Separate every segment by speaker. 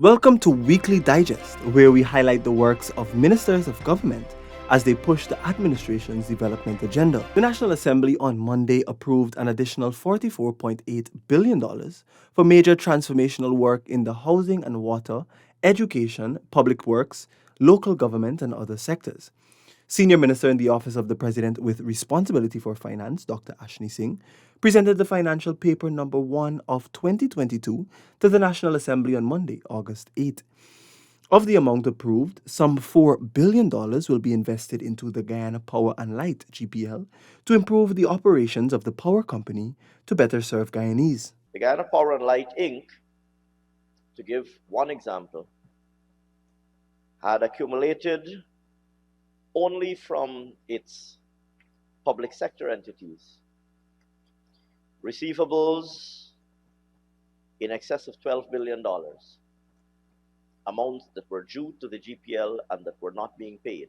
Speaker 1: Welcome to Weekly Digest, where we highlight the works of ministers of government as they push the administration's development agenda. The National Assembly on Monday approved an additional $44.8 billion for major transformational work in the housing and water, education, public works, local government, and other sectors. Senior Minister in the Office of the President with responsibility for finance, Dr. Ashni Singh, presented the financial paper number 1 of 2022 to the National Assembly on Monday, August 8. Of the amount approved, some $4 billion will be invested into the Guyana Power and Light GPL to improve the operations of the power company to better serve Guyanese.
Speaker 2: The Guyana Power and Light Inc., to give one example, had accumulated only from its public sector entities receivables in excess of $12 billion, amounts that were due to the GPL and that were not being paid,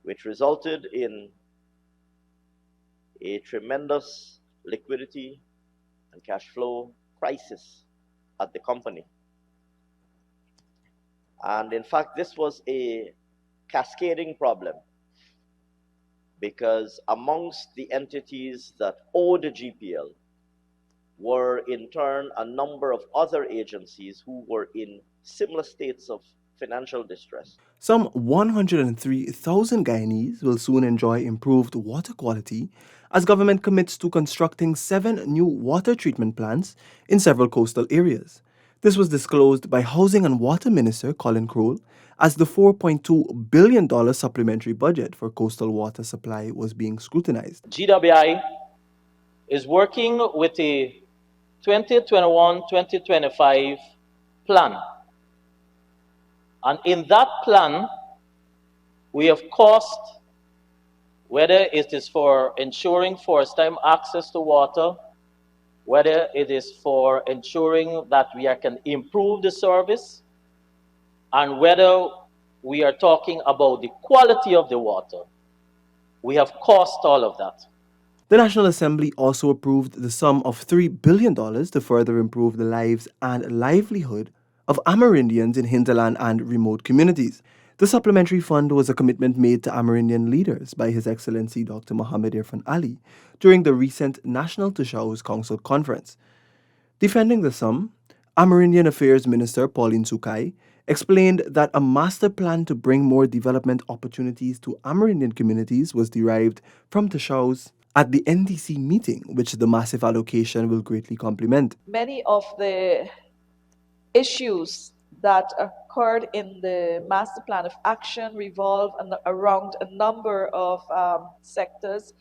Speaker 2: which resulted in a tremendous liquidity and cash flow crisis at the company. And in fact, this was a cascading problem because amongst the entities that owed the GPL were in turn a number of other agencies who were in similar states of financial distress.
Speaker 1: Some 103,000 Guyanese will soon enjoy improved water quality as government commits to constructing 7 new water treatment plants in several coastal areas. This was disclosed by Housing and Water Minister Colin Crowell as the $4.2 billion supplementary budget for coastal water supply was being scrutinized.
Speaker 3: GWI is working with a 2021-2025 plan. And in that plan, we have cost, whether it is for ensuring first time access to water, whether it is for ensuring that we can improve the service, and whether we are talking about the quality of the water. We have cost all of that.
Speaker 1: The National Assembly also approved the sum of $3 billion to further improve the lives and livelihood of Amerindians in hinterland and remote communities. The supplementary fund was a commitment made to Amerindian leaders by His Excellency Dr. Mohammed Irfan Ali during the recent National Tushaus Council conference. Defending the sum, Amerindian Affairs Minister Pauline Sukai explained that a master plan to bring more development opportunities to Amerindian communities was derived from Tushaus at the NDC meeting, which the massive allocation will greatly complement.
Speaker 4: Many of the issues that occurred in the master plan of action revolve around a number of sectors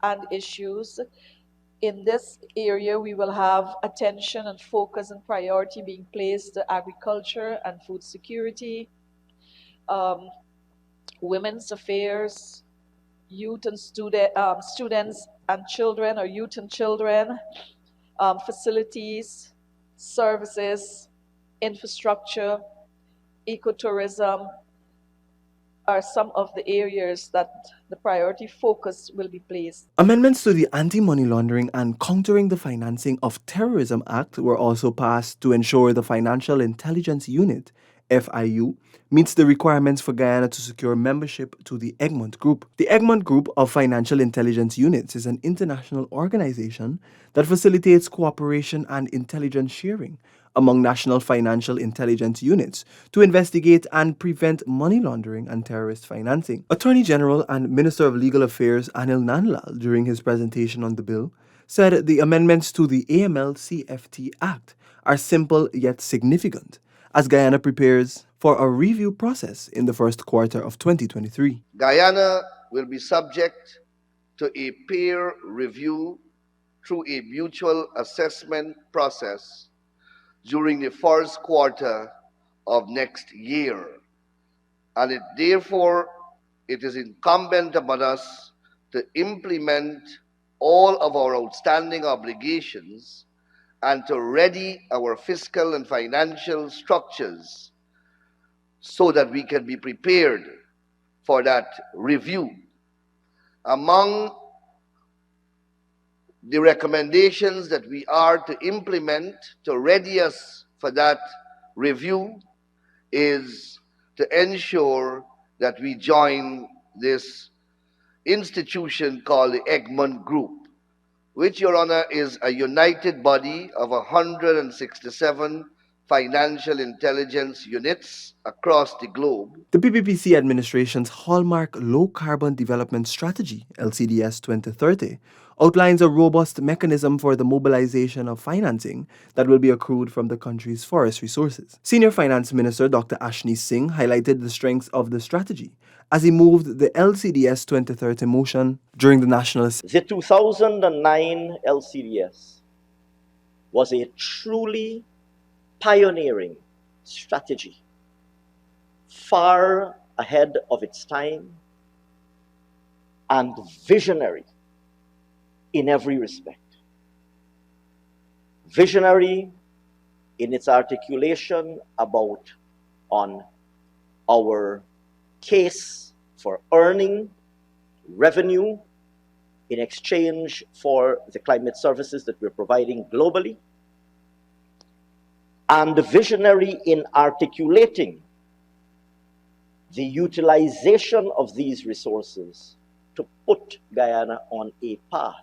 Speaker 4: and issues. In this area, we will have attention and focus and priority being placed to agriculture and food security, women's affairs, youth and students and children, or youth and children, facilities, services, infrastructure, ecotourism are some of the areas that the priority focus will be placed.
Speaker 1: Amendments to the Anti-Money Laundering and Countering the Financing of Terrorism Act were also passed to ensure the Financial Intelligence Unit, FIU, meets the requirements for Guyana to secure membership to the Egmont Group. The Egmont Group of Financial Intelligence Units is an international organization that facilitates cooperation and intelligence sharing among national financial intelligence units to investigate and prevent money laundering and terrorist financing. Attorney General and Minister of Legal Affairs Anil Nandlal, during his presentation on the bill, said the amendments to the AML-CFT Act are simple yet significant as Guyana prepares for a review process in the first quarter of 2023.
Speaker 5: Guyana will be subject to a peer review through a mutual assessment process during the first quarter of next year. And therefore, it is incumbent upon us to implement all of our outstanding obligations and to ready our fiscal and financial structures so that we can be prepared for that review. Among the recommendations that we are to implement to ready us for that review is to ensure that we join this institution called the Egmont Group, which, Your Honor, is a united body of 167 financial intelligence units across the globe.
Speaker 1: The PPPC administration's hallmark Low Carbon Development Strategy, LCDS 2030, outlines a robust mechanism for the mobilization of financing that will be accrued from the country's forest resources. Senior Finance Minister Dr. Ashni Singh highlighted the strengths of the strategy as he moved the LCDS 2030 motion during the National Assembly.
Speaker 2: The 2009 LCDS was a truly pioneering strategy, far ahead of its time and visionary in every respect. Visionary in its articulation on our case for earning revenue in exchange for the climate services that we're providing globally, and visionary in articulating the utilization of these resources to put Guyana on a path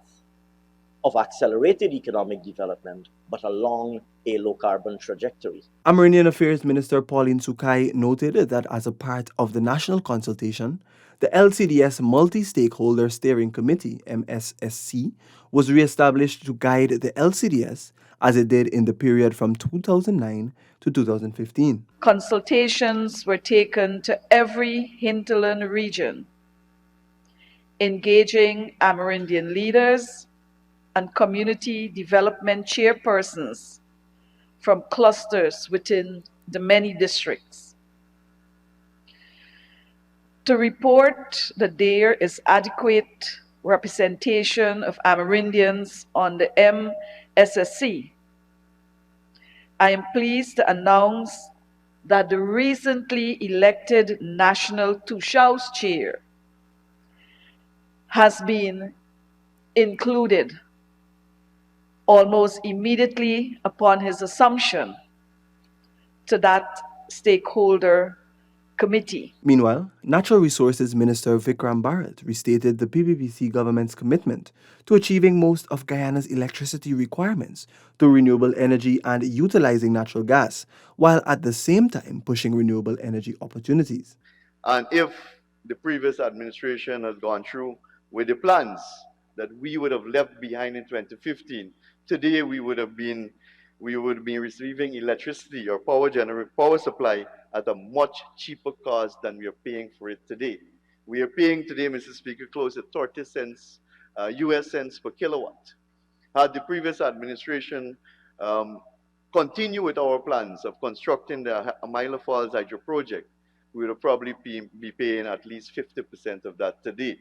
Speaker 2: of accelerated economic development, but along a low-carbon trajectory.
Speaker 1: Amerindian Affairs Minister Pauline Sukai noted that as a part of the national consultation, the LCDS Multi-Stakeholder Steering Committee, MSSC, was re-established to guide the LCDS as it did in the period from 2009 to 2015.
Speaker 4: Consultations were taken to every hinterland region, engaging Amerindian leaders and community development chairpersons from clusters within the many districts. To report that there is adequate representation of Amerindians on the MSSC, I am pleased to announce that the recently elected National Tushaus Chair has been included almost immediately upon his assumption to that stakeholder committee.
Speaker 1: Meanwhile, Natural Resources Minister Vikram Bharat restated the PPPC government's commitment to achieving most of Guyana's electricity requirements through renewable energy and utilizing natural gas, while at the same time pushing renewable energy opportunities.
Speaker 6: And if the previous administration had gone through with the plans that we would have left behind in 2015, today we would be receiving electricity or power supply at a much cheaper cost than we are paying for it today. We are paying today, Mr. Speaker, close to 30 cents, US cents per kilowatt. Had the previous administration continued with our plans of constructing the Amila Falls Hydro Project, we would have probably be paying at least 50% of that today.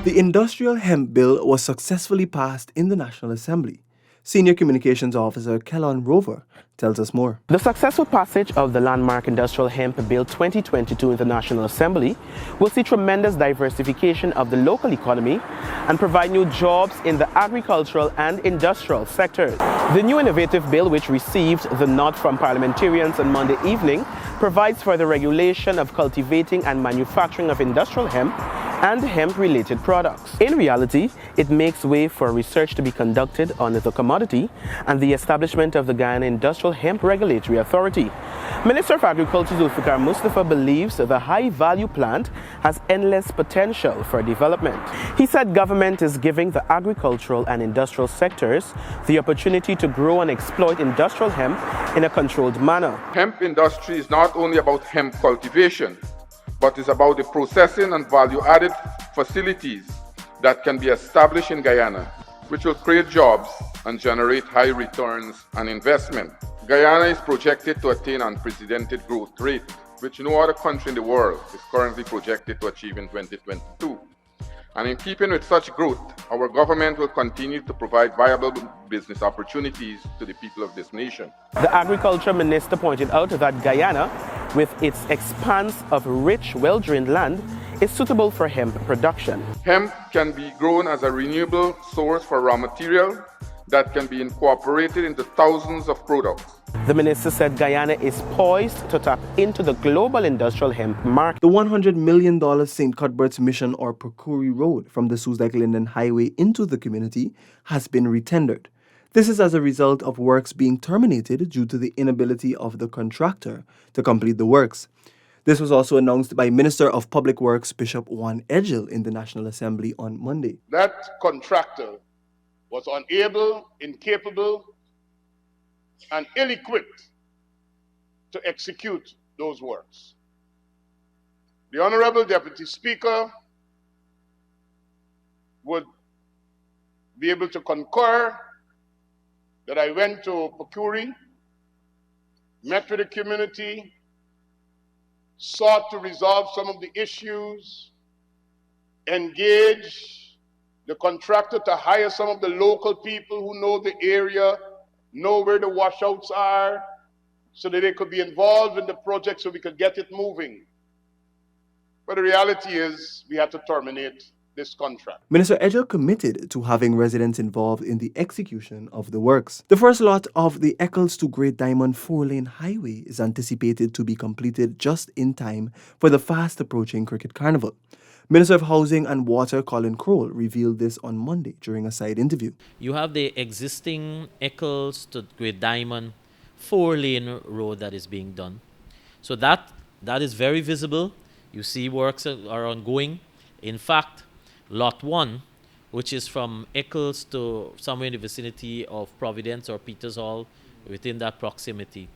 Speaker 1: The Industrial Hemp Bill was successfully passed in the National Assembly. Senior Communications Officer Kellon Rover tells us more.
Speaker 7: The successful passage of the landmark Industrial Hemp Bill 2022 in the National Assembly will see tremendous diversification of the local economy and provide new jobs in the agricultural and industrial sectors. The new innovative bill, which received the nod from parliamentarians on Monday evening, provides for the regulation of cultivating and manufacturing of industrial hemp and hemp-related products. In reality, it makes way for research to be conducted on the commodity and the establishment of the Guyana Industrial Hemp Regulatory Authority. Minister of Agriculture Zulfikar Mustafa believes the high-value plant has endless potential for development. He said government is giving the agricultural and industrial sectors the opportunity to grow and exploit industrial hemp in a controlled manner.
Speaker 8: Hemp industry is not only about hemp cultivation, but is about the processing and value-added facilities that can be established in Guyana, which will create jobs and generate high returns on investment. Guyana is projected to attain unprecedented growth rate, which no other country in the world is currently projected to achieve in 2022. And in keeping with such growth, our government will continue to provide viable business opportunities to the people of this nation.
Speaker 7: The Agriculture Minister pointed out that Guyana, with its expanse of rich, well-drained land, is suitable for hemp production.
Speaker 8: Hemp can be grown as a renewable source for raw material that can be incorporated into thousands of products.
Speaker 7: The minister said Guyana is poised to tap into the global industrial hemp market.
Speaker 1: The $100 million St. Cuthbert's Mission or Purkury Road from the Susdike-Linden Highway into the community has been retendered. This is as a result of works being terminated due to the inability of the contractor to complete the works. This was also announced by Minister of Public Works Bishop Juan Edgell in the National Assembly on Monday.
Speaker 9: That contractor was unable, incapable, and ill-equipped to execute those works. The Honorable Deputy Speaker would be able to concur that I went to Purkury, met with the community, sought to resolve some of the issues, engage the contractor to hire some of the local people who know the area, know where the washouts are, so that they could be involved in the project so we could get it moving. But the reality is we had to terminate this contract.
Speaker 1: Minister Edgell committed to having residents involved in the execution of the works. The first lot of the Eccles to Great Diamond 4-lane highway is anticipated to be completed just in time for the fast-approaching Cricket Carnival. Minister of Housing and Water Colin Crowell revealed this on Monday during a side interview.
Speaker 10: You have the existing Eccles to Great Diamond 4-lane road that is being done. So that is very visible. You see works are ongoing. In fact, Lot 1, which is from Eccles to somewhere in the vicinity of Providence or Peters Hall, within that proximity,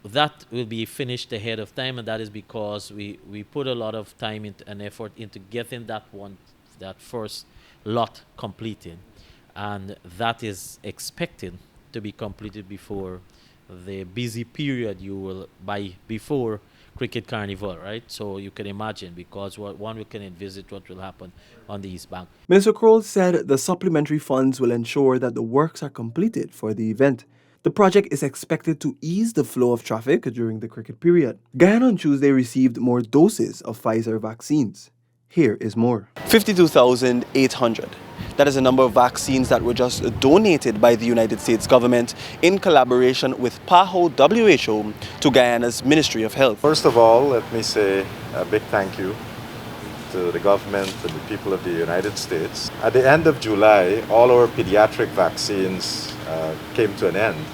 Speaker 10: that will be finished ahead of time, and that is because we put a lot of time and effort into getting that first lot completed, and that is expected to be completed before the busy period before Cricket Carnival, right? So you can imagine, because we can envisage what will happen on the East Bank.
Speaker 1: Minister Crowell said the supplementary funds will ensure that the works are completed for the event. The project is expected to ease the flow of traffic during the cricket period. Guyana on Tuesday received more doses of Pfizer vaccines. Here is more. 52,800. That is a number of vaccines that were just donated by the United States government in collaboration with PAHO WHO to Guyana's Ministry of Health.
Speaker 11: First of all, let me say a big thank you to the government and the people of the United States. At the end of July, all our pediatric vaccines came to an end,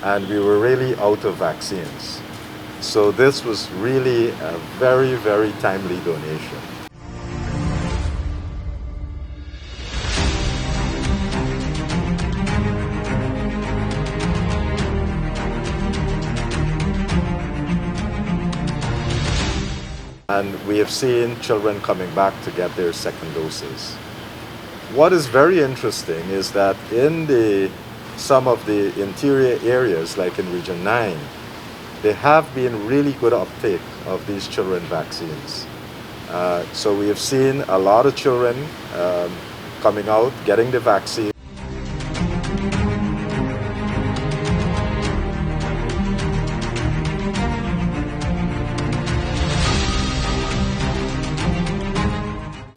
Speaker 11: and we were really out of vaccines. So this was really a very, very timely donation. And we have seen children coming back to get their second doses. What is very interesting is that in some of the interior areas, like in Region 9, there have been really good uptake of these children vaccines. So we have seen a lot of children coming out, getting the vaccine.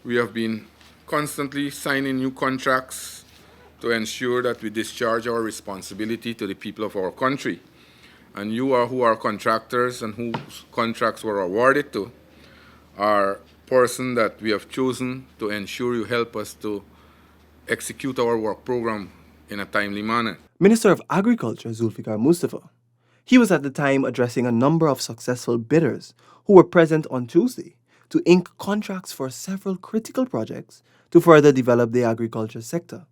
Speaker 8: We have been constantly signing new contracts to ensure that we discharge our responsibility to the people of our country. And you are who are contractors and whose contracts were awarded to are person that we have chosen to ensure you help us to execute our work program in a timely manner.
Speaker 1: Minister of Agriculture Zulfikar Mustafa. He was at the time addressing a number of successful bidders who were present on Tuesday to ink contracts for several critical projects to further develop the agriculture sector.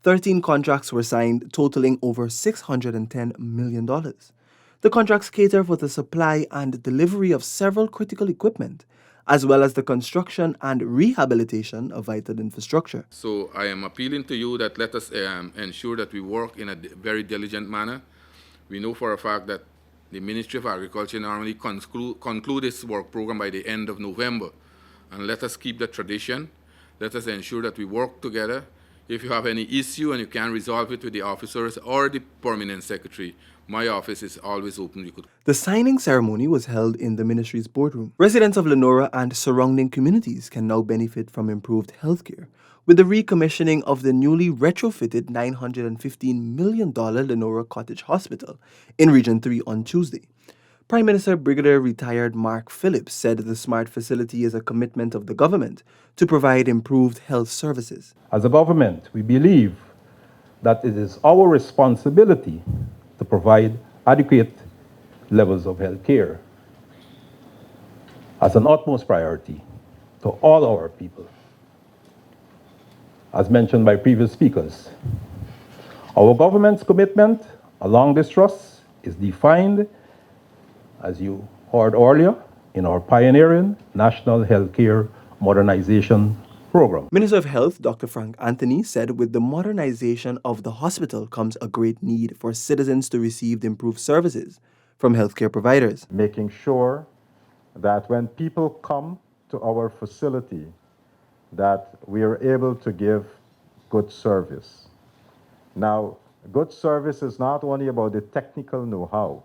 Speaker 1: 13 contracts were signed, totaling over $610 million. The contracts cater for the supply and delivery of several critical equipment as well as the construction and rehabilitation of vital infrastructure.
Speaker 8: So I am appealing to you that let us ensure that we work in a very diligent manner. We know for a fact that the Ministry of Agriculture normally conclude its work program by the end of November. And let us keep that tradition. Let us ensure that we work together. If you have any issue and you can't resolve it with the officers or the permanent secretary, my office is always open.
Speaker 1: The signing ceremony was held in the ministry's boardroom. Residents of Lenora and surrounding communities can now benefit from improved healthcare with the recommissioning of the newly retrofitted $915 million Lenora Cottage Hospital in Region 3 on Tuesday. Prime Minister Brigadier Retired Mark Phillips said the smart facility is a commitment of the government to provide improved health services.
Speaker 12: As a government, we believe that it is our responsibility to provide adequate levels of health care as an utmost priority to all our people. As mentioned by previous speakers, our government's commitment along this thrust is defined, as you heard earlier, in our pioneering National Healthcare Modernization Program.
Speaker 1: Minister of Health Dr. Frank Anthony said with the modernization of the hospital comes a great need for citizens to receive improved services from healthcare providers.
Speaker 11: Making sure that when people come to our facility, that we are able to give good service. Now, good service is not only about the technical know-how.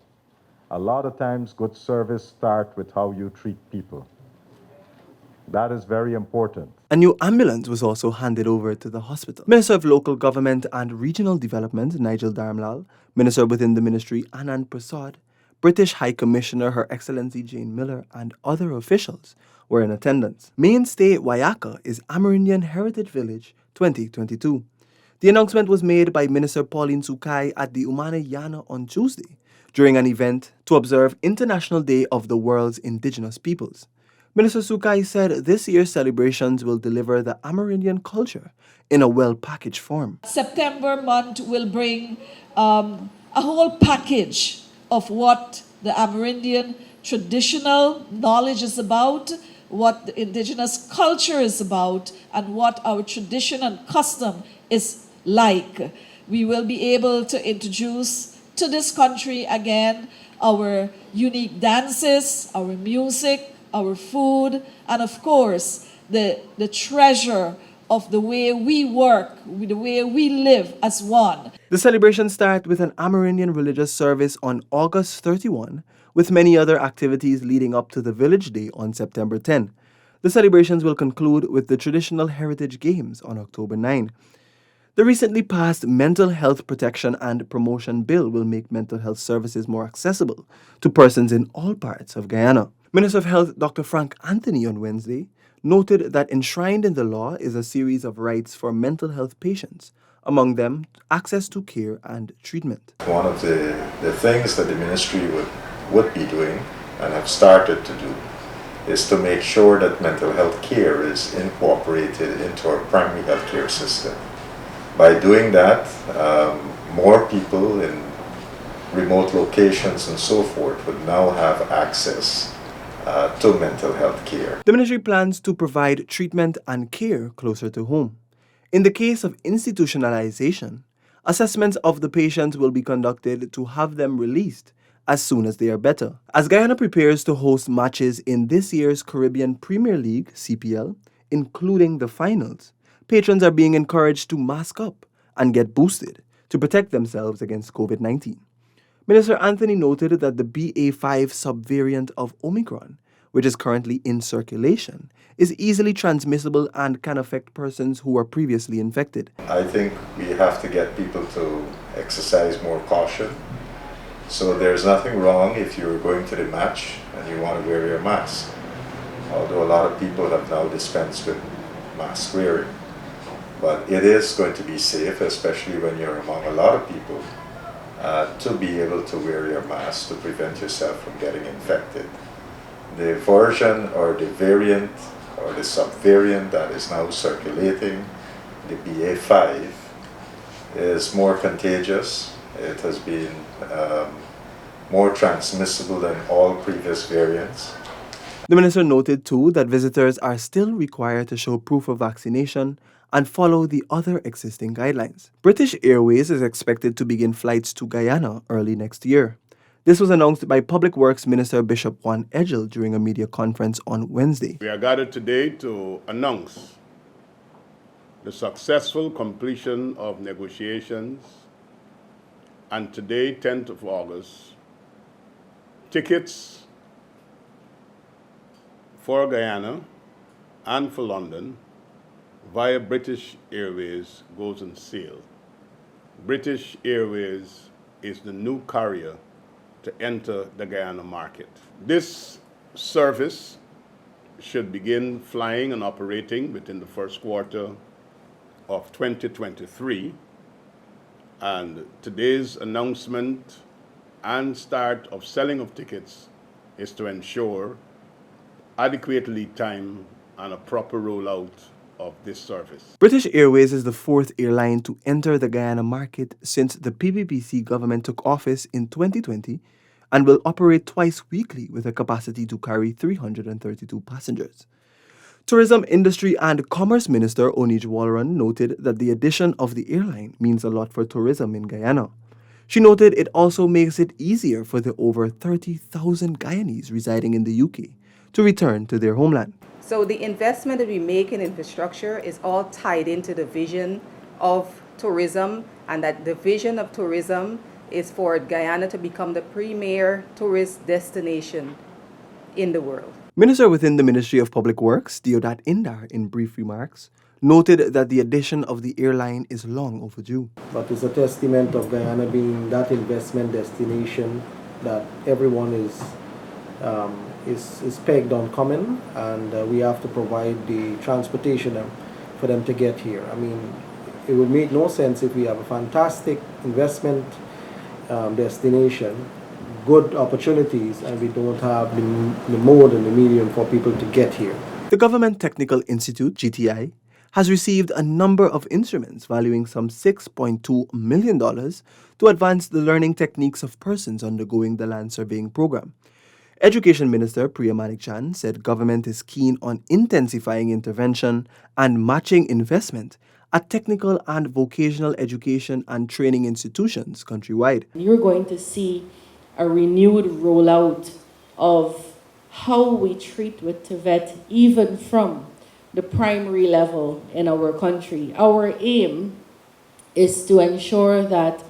Speaker 11: A lot of times, good service starts with how you treat people. That is very important.
Speaker 1: A new ambulance was also handed over to the hospital. Minister of Local Government and Regional Development, Nigel Dharmlal, Minister within the Ministry, Anand Prasad, British High Commissioner Her Excellency Jane Miller, and other officials were in attendance. Mainstay Wayaka is Amerindian Heritage Village 2022. The announcement was made by Minister Pauline Sukai at the Umane Yana on Tuesday during an event to observe International Day of the World's Indigenous Peoples. Minister Sukai said this year's celebrations will deliver the Amerindian culture in a well-packaged form.
Speaker 4: September month will bring a whole package of what the Amerindian traditional knowledge is about, what the indigenous culture is about, and what our tradition and custom is like. We will be able to introduce to this country again our unique dances, our music, our food, and of course, the treasure of the way we work, the way we live as one.
Speaker 1: The celebration starts with an Amerindian religious service on August 31, with many other activities leading up to the Village Day on September 10. The celebrations will conclude with the traditional Heritage Games on October 9. The recently passed Mental Health Protection and Promotion Bill will make mental health services more accessible to persons in all parts of Guyana. Minister of Health Dr. Frank Anthony on Wednesday noted that enshrined in the law is a series of rights for mental health patients, among them access to care and treatment.
Speaker 11: One of the things that the ministry would be doing and have started to do is to make sure that mental health care is incorporated into our primary health care system. By doing that, more people in remote locations and so forth would now have access to mental health care.
Speaker 1: The ministry plans to provide treatment and care closer to home. In the case of institutionalization, assessments of the patients will be conducted to have them released as soon as they are better. As Guyana prepares to host matches in this year's Caribbean Premier League, CPL, including the finals, patrons are being encouraged to mask up and get boosted to protect themselves against COVID-19. Minister Anthony noted that the BA.5 subvariant of Omicron, which is currently in circulation, is easily transmissible and can affect persons who were previously infected.
Speaker 11: I think we have to get people to exercise more caution. So there's nothing wrong if you're going to the match and you want to wear your mask. Although a lot of people have now dispensed with mask wearing. But it is going to be safe, especially when you're among a lot of people, to be able to wear your mask to prevent yourself from getting infected. The version or the variant or the subvariant that is now circulating, the BA.5, is more contagious. It has been more transmissible than all previous variants.
Speaker 1: The minister noted too that visitors are still required to show proof of vaccination and follow the other existing guidelines. British Airways is expected to begin flights to Guyana early next year. This was announced by Public Works Minister Bishop Juan Edgell during a media conference on Wednesday.
Speaker 9: We are gathered today to announce the successful completion of negotiations, and today, 10th of August, tickets for Guyana and for London via British Airways goes on sale. British Airways is the new carrier to enter the Guyana market. This service should begin flying and operating within the first quarter of 2023, and today's announcement and start of selling of tickets is to ensure adequate lead time and a proper rollout of this service.
Speaker 1: British Airways is the fourth airline to enter the Guyana market since the PPPC government took office in 2020 and will operate twice weekly with a capacity to carry 332 passengers. Tourism Industry and Commerce Minister Onij Walron noted that the addition of the airline means a lot for tourism in Guyana. She noted it also makes it easier for the over 30,000 Guyanese residing in the UK to return to their homeland.
Speaker 13: So the investment that we make in infrastructure is all tied into the vision of tourism, and that the vision of tourism is for Guyana to become the premier tourist destination in the world.
Speaker 1: Minister within the Ministry of Public Works, Deodat Indar, in brief remarks, noted that the addition of the airline is long overdue.
Speaker 14: But it's a testament of Guyana being that investment destination that everyone is pegged on coming, and we have to provide the transportation for them to get here. I mean, it would make no sense if we have a fantastic investment destination, good opportunities, and we don't have the mode and the medium for people to get here.
Speaker 1: The Government Technical Institute, GTI, has received a number of instruments valuing some $6.2 million to advance the learning techniques of persons undergoing the land surveying program. Education Minister Priya Manikchand said government is keen on intensifying intervention and matching investment at technical and vocational education and training institutions countrywide.
Speaker 15: You're going to see a renewed rollout of how we treat with TVET even from the primary level in our country. Our aim is to ensure that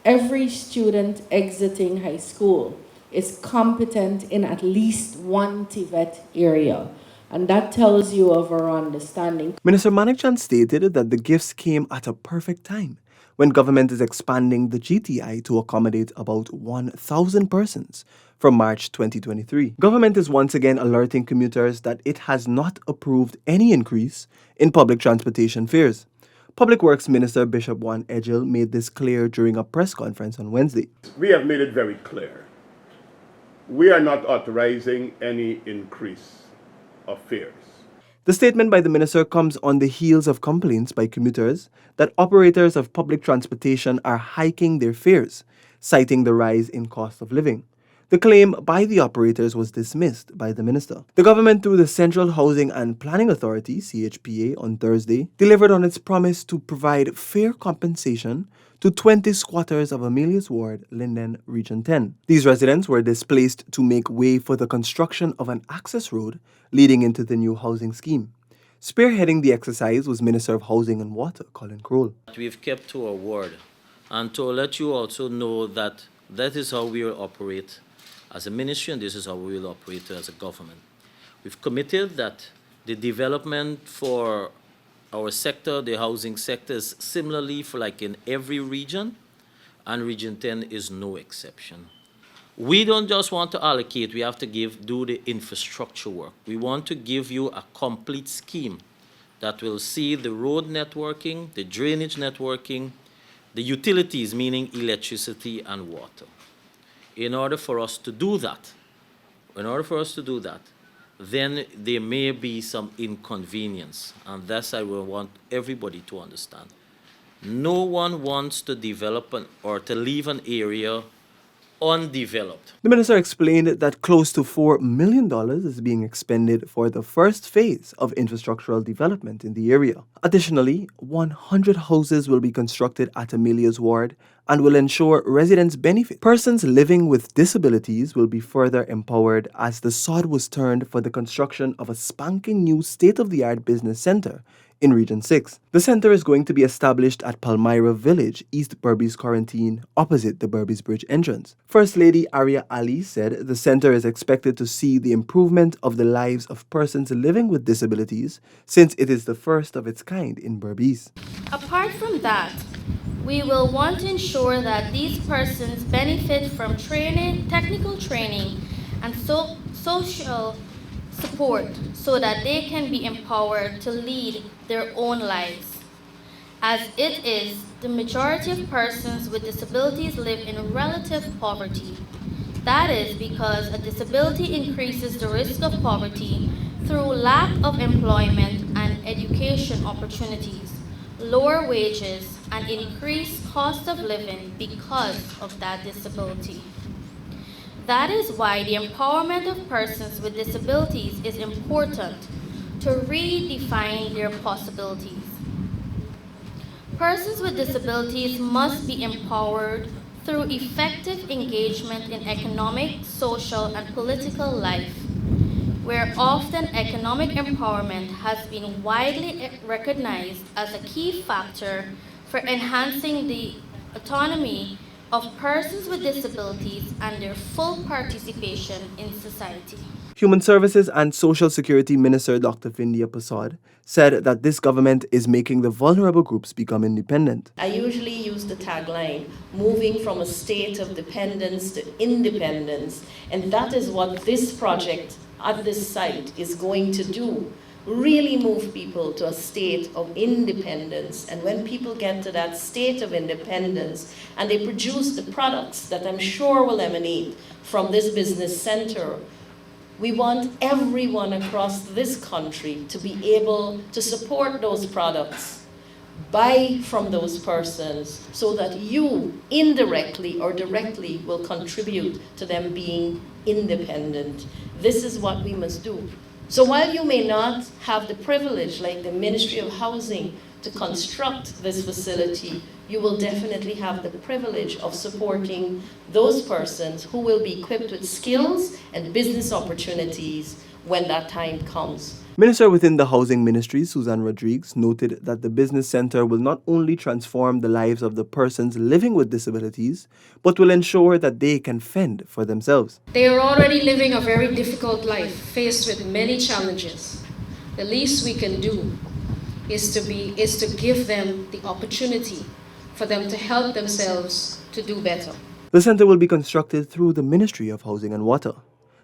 Speaker 15: every student exiting high school is competent in at least one TVET area. And that tells you of our understanding.
Speaker 1: Minister Manikchand stated that the gifts came at a perfect time when government is expanding the GTI to accommodate about 1,000 persons from March 2023. Government is once again alerting commuters that it has not approved any increase in public transportation fares. Public Works Minister Bishop Juan Edgell made this clear during a press conference on Wednesday.
Speaker 9: We have made it very clear. We are not authorizing any increase of fares.
Speaker 1: The statement by the minister comes on the heels of complaints by commuters that operators of public transportation are hiking their fares, citing the rise in cost of living. The claim by the operators was dismissed by the minister. The government, through the Central Housing and Planning Authority, CHPA, on Thursday, delivered on its promise to provide fair compensation to 20 squatters of Amelius Ward, Linden, Region 10. These residents were displaced to make way for the construction of an access road leading into the new housing scheme. Spearheading the exercise was Minister of Housing and Water, Colin Crowell.
Speaker 10: We've kept to our word, and to let you also know that that is how we will operate as a ministry, and this is how we will operate as a government. We've committed that the development for our sector, the housing sector, is similarly for like in every region, and Region 10 is no exception. We don't just want to allocate, we have to do the infrastructure work. We want to give you a complete scheme that will see the road networking, the drainage networking, the utilities, meaning electricity and water. In order for us to do that, then there may be some inconvenience, and that's I will want everybody to understand. No one wants to develop or to leave an area undeveloped.
Speaker 1: The minister explained that close to $4 million is being expended for the first phase of infrastructural development in the area. Additionally, 100 houses will be constructed at Amelia's ward and will ensure residents benefit. Persons living with disabilities will be further empowered as the sod was turned for the construction of a spanking new state-of-the-art business center in Region 6. The center is going to be established at Palmyra Village, East Berbice Quarantine, opposite the Berbice Bridge entrance. First Lady Arya Ali said the center is expected to see the improvement of the lives of persons living with disabilities since it is the first of its kind in Berbice.
Speaker 16: Apart from that, we will want to ensure that these persons benefit from training, technical training, and social support so that they can be empowered to lead their own lives. As it is, the majority of persons with disabilities live in relative poverty. That is because a disability increases the risk of poverty through lack of employment and education opportunities, lower wages, and increased cost of living because of that disability. That is why the empowerment of persons with disabilities is important to redefine their possibilities. Persons with disabilities must be empowered through effective engagement in economic, social, and political life, where often economic empowerment has been widely recognized as a key factor for enhancing the autonomy of persons with disabilities and their full participation in society.
Speaker 1: Human Services and Social Security Minister Dr. Findia Prasad said that this government is making the vulnerable groups become independent.
Speaker 17: I usually use the tagline, moving from a state of dependence to independence, and that is what this project at this site is going to do. Really move people to a state of independence. And when people get to that state of independence and they produce the products that I'm sure will emanate from this business center, we want everyone across this country to be able to support those products, buy from those persons, so that you indirectly or directly will contribute to them being independent. This is what we must do. So while you may not have the privilege, like the Ministry of Housing, to construct this facility, you will definitely have the privilege of supporting those persons who will be equipped with skills and business opportunities when that time comes.
Speaker 1: Minister within the Housing Ministry, Susan Rodriguez, noted that the business center will not only transform the lives of the persons living with disabilities, but will ensure that they can fend for themselves.
Speaker 18: They are already living a very difficult life, faced with many challenges. The least we can do is to give them the opportunity for them to help themselves to do better.
Speaker 1: The center will be constructed through the Ministry of Housing and Water.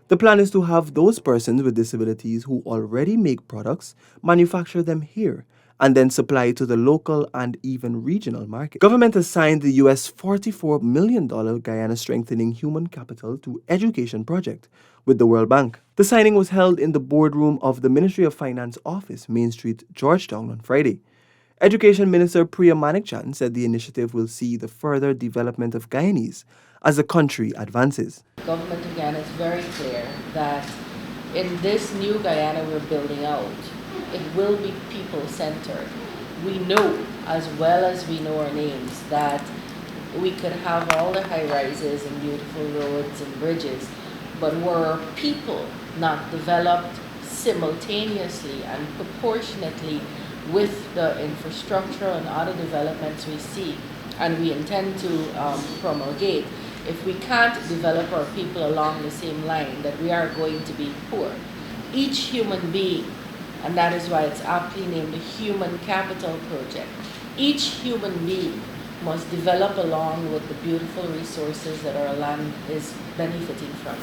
Speaker 1: The plan is to have those persons with disabilities who already make products manufacture them here and then supply to the local and even regional market. Government has signed the US $44 million Guyana Strengthening Human Capital to Education project with the World Bank. The signing was held in the boardroom of the Ministry of Finance office, Main Street, Georgetown on Friday. Education Minister Priya Manikchand said the initiative will see the further development of Guyanese as the country advances.
Speaker 15: The government of Guyana is very clear that in this new Guyana we're building out, it will be people-centered. We know, as well as we know our names, that we could have all the high-rises and beautiful roads and bridges, but were people not developed simultaneously and proportionately with the infrastructure and other developments we see and we intend to promulgate, if we can't develop our people along the same line, that we are going to be poor. Each human being, and that is why it's aptly named the Human Capital Project, each human being must develop along with the beautiful resources that our land is benefiting from,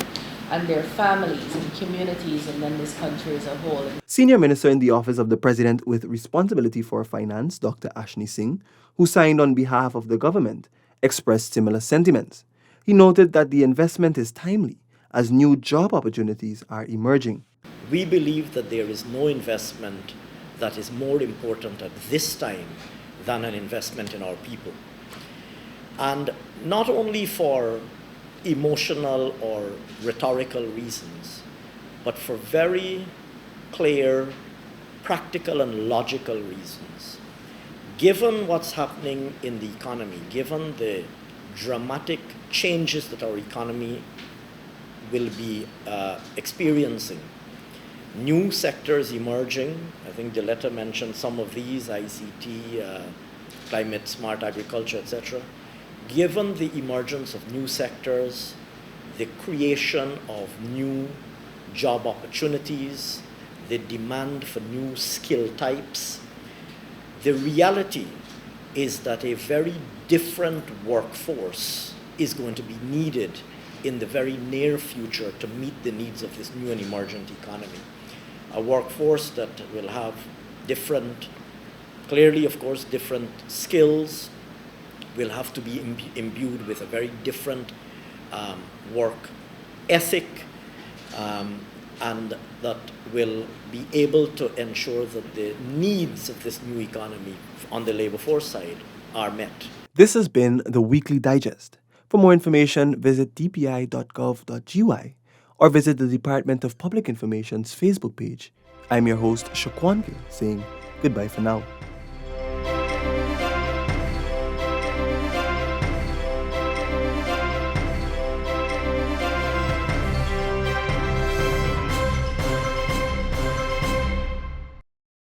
Speaker 15: and their families and communities, and then this country as a whole.
Speaker 1: Senior Minister in the Office of the President with responsibility for finance, Dr. Ashni Singh, who signed on behalf of the government, expressed similar sentiments. He noted that the investment is timely as new job opportunities are emerging.
Speaker 19: We believe that there is no investment that is more important at this time than an investment in our people. And not only for emotional or rhetorical reasons, but for very clear, practical, and logical reasons. Given what's happening in the economy, given the dramatic changes that our economy will be experiencing, new sectors emerging. I think the letter mentioned some of these, ICT, climate smart agriculture, etc. Given the emergence of new sectors, the creation of new job opportunities, the demand for new skill types, the reality is that a very different workforce is going to be needed in the very near future to meet the needs of this new and emergent economy. A workforce that will have different, clearly, of course, different skills, will have to be imbued with a very different work ethic, and that will be able to ensure that the needs of this new economy on the labor force side are met.
Speaker 1: This has been the Weekly Digest. For more information, visit dpi.gov.gy or visit the Department of Public Information's Facebook page. I'm your host, Shakwan Gill, saying goodbye for now.